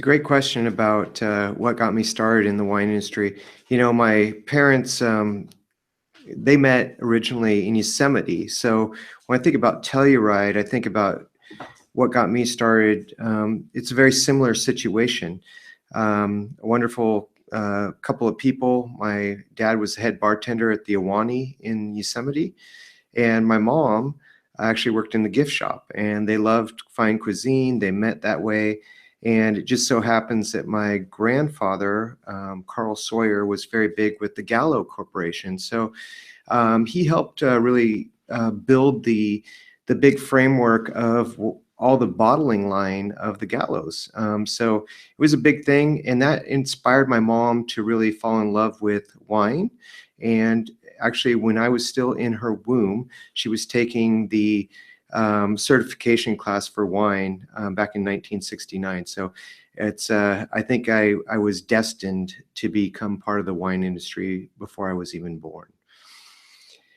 a great question about what got me started in the wine industry. My parents, they met originally in Yosemite. So when I think about Telluride, I think about what got me started. It's a very similar situation. A wonderful couple of people. My dad was the head bartender at the Awani in Yosemite, and my mom actually worked in the gift shop, and they loved fine cuisine. They met that way. And it just so happens that my grandfather, Carl Sawyer, was very big with the Gallo Corporation. So he helped really build the big framework of all the bottling line of the Gallos. So it was a big thing, and that inspired my mom to really fall in love with wine. And actually, when I was still in her womb, she was taking the certification class for wine back in 1969. So I think I was destined to become part of the wine industry before I was even born.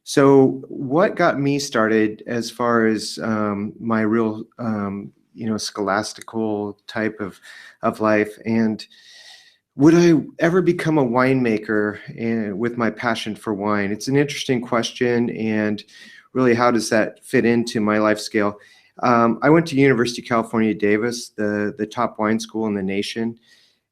So what got me started as far as my real, scholastical type of life, and would I ever become a winemaker with my passion for wine? It's an interesting question, and really, how does that fit into my life scale? I went to University of California, Davis, the top wine school in the nation.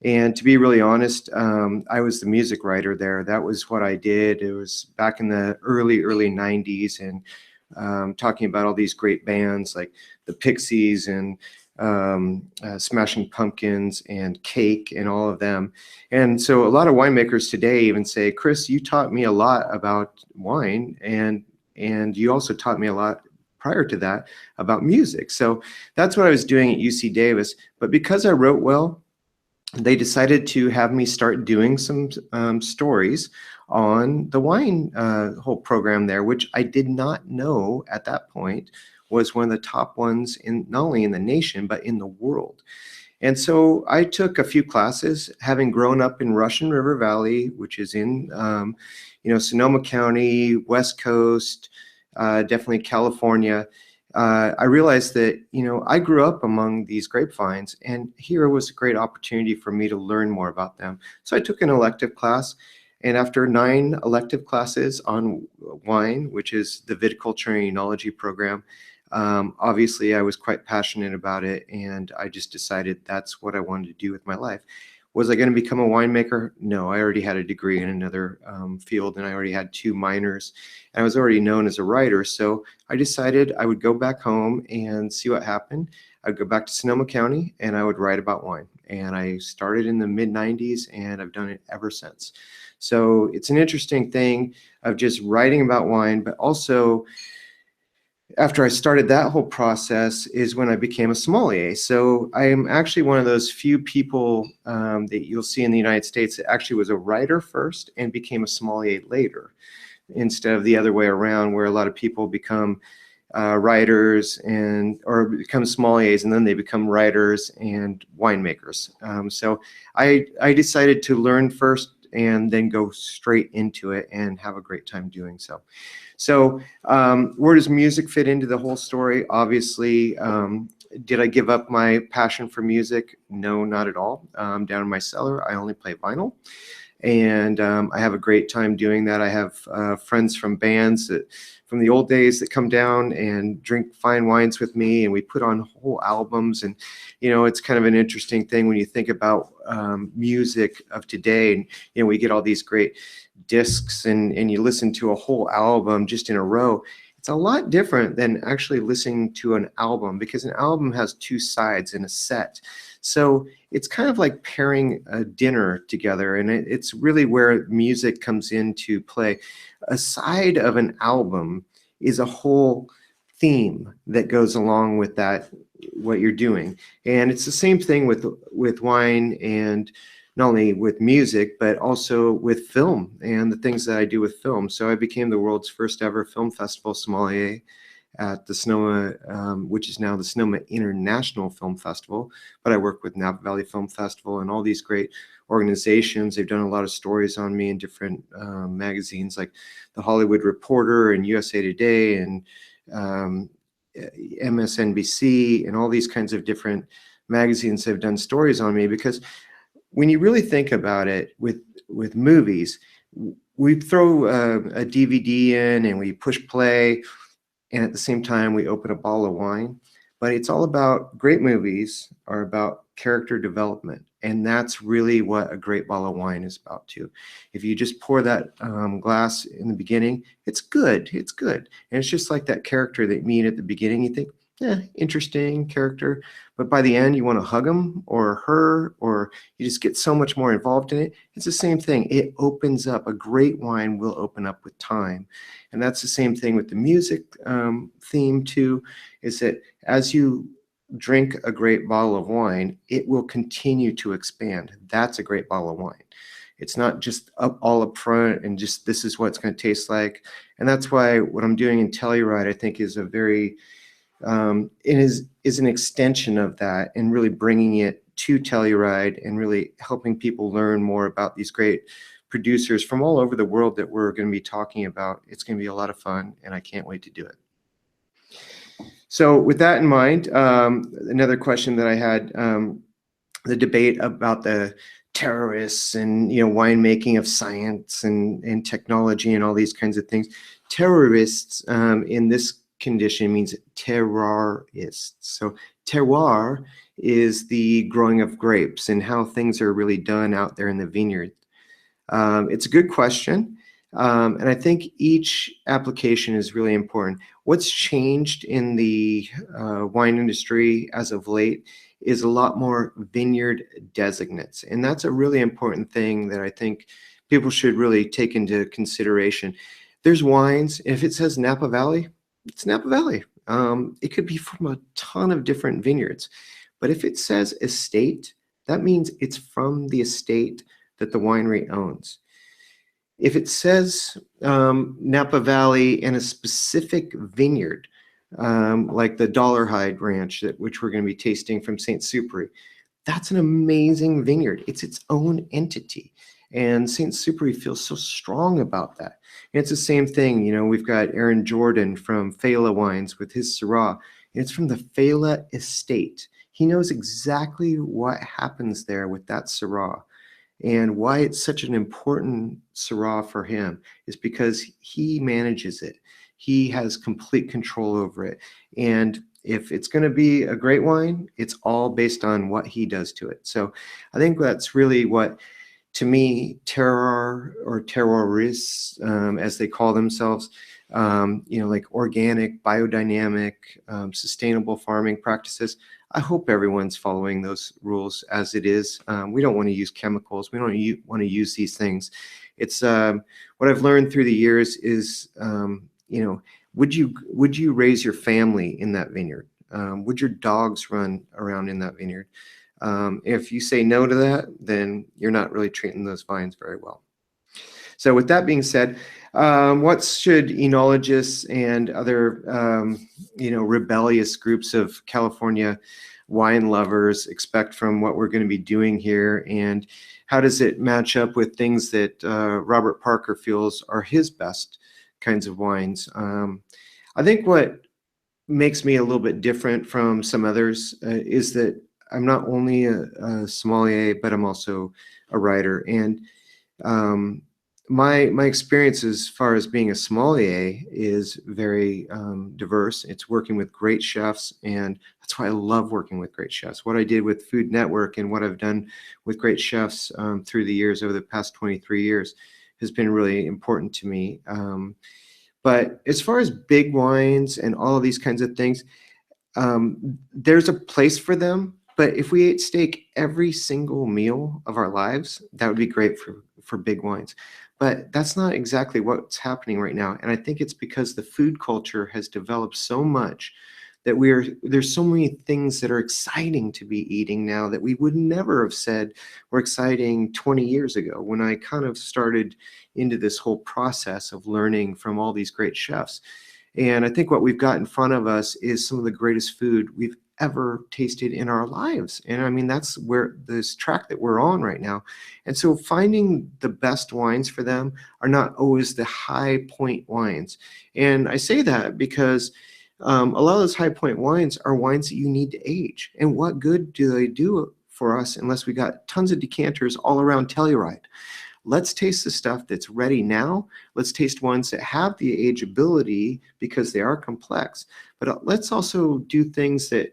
And to be really honest, I was the music writer there. That was what I did. It was back in the early 90s, and talking about all these great bands like the Pixies and Smashing Pumpkins and Cake and all of them. And so a lot of winemakers today even say, Chris, you taught me a lot about wine, and you also taught me a lot prior to that about music. So that's what I was doing at UC Davis. But because I wrote well, they decided to have me start doing some stories on the wine whole program there, which I did not know at that point was one of the top ones in not only in the nation, but in the world. And so I took a few classes, having grown up in Russian River Valley, which is in Sonoma County, West Coast, definitely California. I realized that, I grew up among these grapevines, and here was a great opportunity for me to learn more about them. So I took an elective class, and after 9 elective classes on wine, which is the viticulture and enology program, obviously I was quite passionate about it, and I just decided that's what I wanted to do with my life. Was I going to become a winemaker? No, I already had a degree in another field, and I already had 2 minors, and I was already known as a writer. So I decided I would go back home and see what happened. I'd go back to Sonoma County, and I would write about wine. And I started in the mid-90s, and I've done it ever since. So it's an interesting thing of just writing about wine, but also after I started that whole process is when I became a sommelier. So I am actually one of those few people that you'll see in the United States that actually was a writer first and became a sommelier later, instead of the other way around, where a lot of people become writers or become sommeliers, and then they become writers and winemakers. So I decided to learn first and then go straight into it and have a great time doing so. So where does music fit into the whole story? Obviously, did I give up my passion for music? No, not at all. Down in my cellar, I only play vinyl. And I have a great time doing that. I have friends from bands from the old days that come down and drink fine wines with me, and we put on whole albums. And it's kind of an interesting thing when you think about music of today. And we get all these great discs, and you listen to a whole album just in a row. It's a lot different than actually listening to an album, because an album has 2 sides in a set. So it's kind of like pairing a dinner together, and it's really where music comes into play. A side of an album is a whole theme that goes along with that, what you're doing. And it's the same thing with wine, and not only with music, but also with film and the things that I do with film. So I became the world's first ever film festival sommelier at the Sonoma, which is now the Sonoma International Film Festival. But I work with Napa Valley Film Festival and all these great organizations. They've done a lot of stories on me in different magazines like The Hollywood Reporter and USA Today and MSNBC and all these kinds of different magazines have done stories on me, because when you really think about it, with movies, we throw a DVD in and we push play, and at the same time we open a bottle of wine. But it's all about, great movies are about character development, and that's really what a great bottle of wine is about too. If you just pour that glass in the beginning, it's good, and it's just like that character that you meet at the beginning. You think, yeah, interesting character, but by the end you want to hug him or her, or you just get so much more involved in it. It's the same thing. It opens up. A great wine will open up with time. And that's the same thing with the music theme too, is that as you drink a great bottle of wine, it will continue to expand. That's a great bottle of wine. It's not just all up front and just, this is what it's going to taste like. And that's why what I'm doing in Telluride, I think, is a very it is an extension of that, and really bringing it to Telluride and really helping people learn more about these great producers from all over the world that we're going to be talking about. It's going to be a lot of fun, and I can't wait to do it. So with that in mind, another question that I had, the debate about the terrorists and, winemaking of science and technology and all these kinds of things. Terrorists in this condition means terroirists. So terroir is the growing of grapes and how things are really done out there in the vineyard. It's a good question. And I think each application is really important. What's changed in the wine industry as of late is a lot more vineyard designates. And that's a really important thing that I think people should really take into consideration. There's wines, if it says Napa Valley, it's Napa Valley. It could be from a ton of different vineyards. But if it says estate, that means it's from the estate that the winery owns. If it says Napa Valley and a specific vineyard, like the Dollarhide Ranch, which we're going to be tasting from St. Superi, that's an amazing vineyard. It's its own entity. And St. Superi feels so strong about that. And it's the same thing. We've got Aaron Jordan from Fela Wines with his Syrah. It's from the Fela estate. He knows exactly what happens there with that Syrah. And why it's such an important Syrah for him is because he manages it. He has complete control over it. And if it's going to be a great wine, it's all based on what he does to it. So I think that's really what, to me, terroir or terroirists, as they call themselves, like organic, biodynamic, sustainable farming practices. I hope everyone's following those rules as it is. We don't want to use chemicals. We don't want to use these things. It's what I've learned through the years is, would you raise your family in that vineyard? Would your dogs run around in that vineyard? If you say no to that, then you're not really treating those vines very well. So with that being said, what should enologists and other, rebellious groups of California wine lovers expect from what we're going to be doing here? And how does it match up with things that Robert Parker feels are his best kinds of wines? I think what makes me a little bit different from some others is that I'm not only a sommelier, but I'm also a writer. And my experience as far as being a sommelier is very diverse. It's working with great chefs, and that's why I love working with great chefs. What I did with Food Network and what I've done with great chefs through the years, over the past 23 years, has been really important to me. But as far as big wines and all of these kinds of things, there's a place for them. But if we ate steak every single meal of our lives, that would be great for big wines. But that's not exactly what's happening right now. And I think it's because the food culture has developed so much that there's so many things that are exciting to be eating now that we would never have said were exciting 20 years ago, when I kind of started into this whole process of learning from all these great chefs. And I think what we've got in front of us is some of the greatest food we've ever tasted in our lives. And I mean, that's where this track that we're on right now. And so finding the best wines for them are not always the high point wines. And I say that because A lot of those high point wines are wines that you need to age. And what good do they do for us unless we got tons of decanters all around Telluride? Let's taste the stuff that's ready now. Let's taste ones that have the ageability because they are complex. But let's also do things that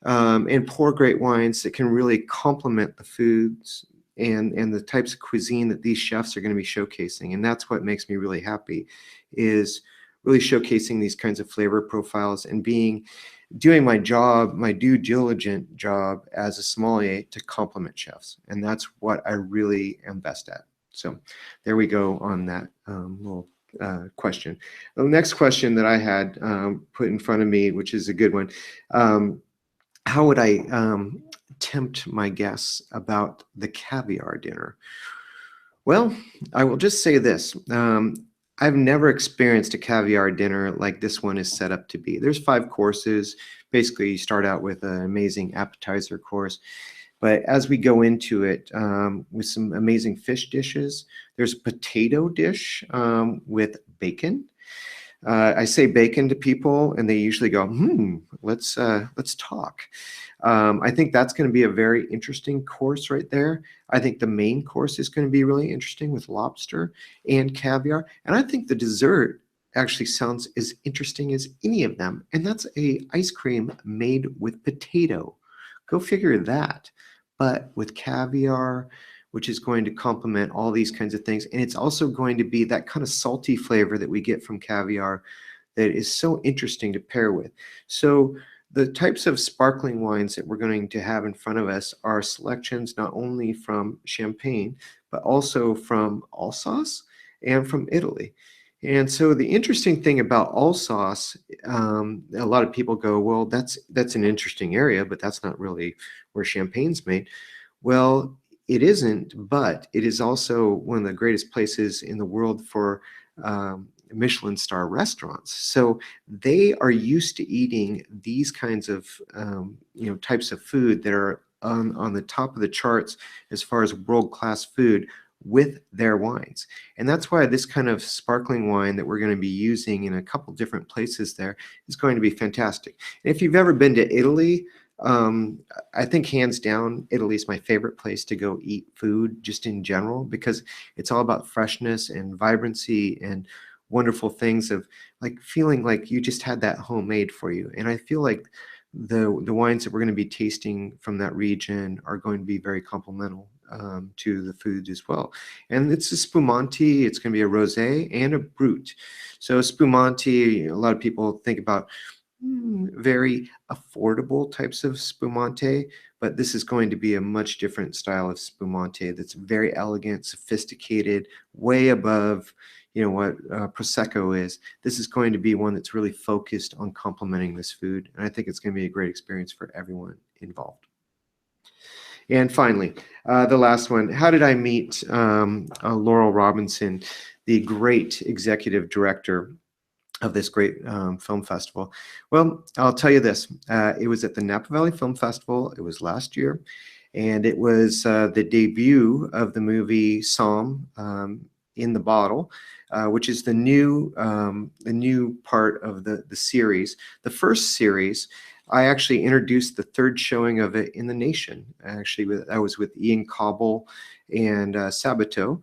and pour great wines that can really complement the foods and the types of cuisine that these chefs are going to be showcasing. And that's what makes me really happy, is really showcasing these kinds of flavor profiles and doing my job, my due diligent job as a sommelier to complement chefs. And that's what I really am best at. So there we go on that little question. The next question that I had put in front of me, which is a good one. How would I tempt my guests about the caviar dinner? Well, I will just say this. I've never experienced a caviar dinner like this one is set up to be. There's 5 courses. Basically, you start out with an amazing appetizer course. But as we go into it with some amazing fish dishes, there's a potato dish with bacon. I say bacon to people, and they usually go, let's talk. I think that's going to be a very interesting course right there. I think the main course is going to be really interesting with lobster and caviar. And I think the dessert actually sounds as interesting as any of them. And that's a ice cream made with potato. Go figure that. But with caviar, which is going to complement all these kinds of things. And it's also going to be that kind of salty flavor that we get from caviar that is so interesting to pair with. So the types of sparkling wines that we're going to have in front of us are selections not only from Champagne, but also from Alsace and from Italy. And so the interesting thing about Alsace, a lot of people go, well, that's an interesting area, but that's not really where Champagne's made. Well, it isn't, but it is also one of the greatest places in the world for Michelin star restaurants. So they are used to eating these kinds of types of food that are on the top of the charts as far as world-class food with their wines. And that's why this kind of sparkling wine that we're going to be using in a couple different places there is going to be fantastic. And if you've ever been to Italy, I think hands down, Italy is my favorite place to go eat food just in general, because it's all about freshness and vibrancy and wonderful things of like feeling like you just had that homemade for you. And I feel like the wines that we're going to be tasting from that region are going to be very complementary to the food as well. And it's a Spumante, it's going to be a Rosé and a Brut. So Spumante, a lot of people think about very affordable types of spumante, but this is going to be a much different style of spumante that's very elegant, sophisticated, way above what Prosecco is. This is going to be one that's really focused on complementing this food, and I think it's going to be a great experience for everyone involved. And finally, the last one, how did I meet Laurel Robinson, the great executive director of this great film festival? Well, I'll tell you this. It was at the Napa Valley Film Festival. It was last year, and it was the debut of the movie Psalm in the Bottle, which is the new part of the series. The first series, I actually introduced the 3rd showing of it in the nation. Actually, I was with Ian Cobble and Sabato.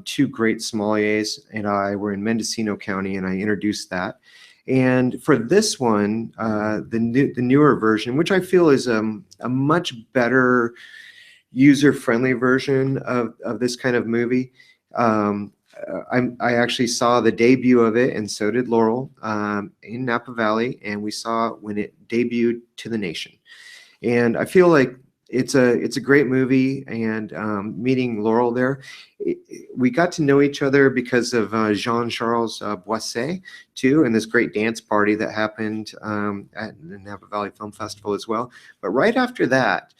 2 great sommeliers, and I were in Mendocino County, and I introduced that. And for this one, the newer version, which I feel is a much better user-friendly version of this kind of movie, I actually saw the debut of it, and so did Laurel in Napa Valley, and we saw when it debuted to the nation. And I feel like it's a great movie, and meeting Laurel there, we got to know each other because of Jean-Charles Boisset too, and this great dance party that happened at the Napa Valley Film Festival as well. But right after that,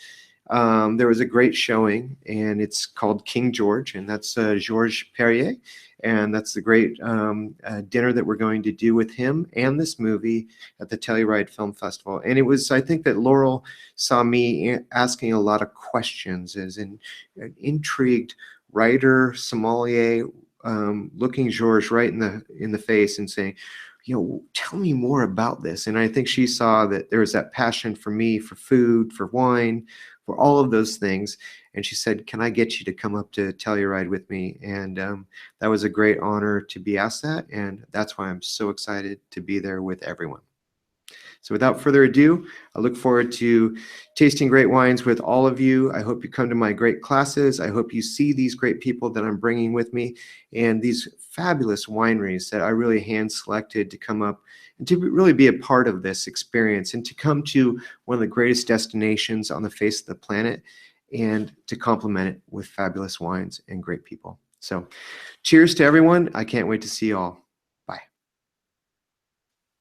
there was a great showing, and it's called King George, and that's Georges Perrier, and that's the great dinner that we're going to do with him and this movie at the Telluride Film Festival. And it was, I think that Laurel saw me asking a lot of questions as an intrigued writer, sommelier, looking Georges right in the face and saying, tell me more about this. And I think she saw that there was that passion for me, for food, for wine, for all of those things. And she said, can I get you to come up to Telluride with me? And that was a great honor to be asked that. And that's why I'm so excited to be there with everyone. So without further ado, I look forward to tasting great wines with all of you. I hope you come to my great classes. I hope you see these great people that I'm bringing with me and these fabulous wineries that I really hand selected to come up and to really be a part of this experience and to come to one of the greatest destinations on the face of the planet and to complement it with fabulous wines and great people. So cheers to everyone. I can't wait to see you all.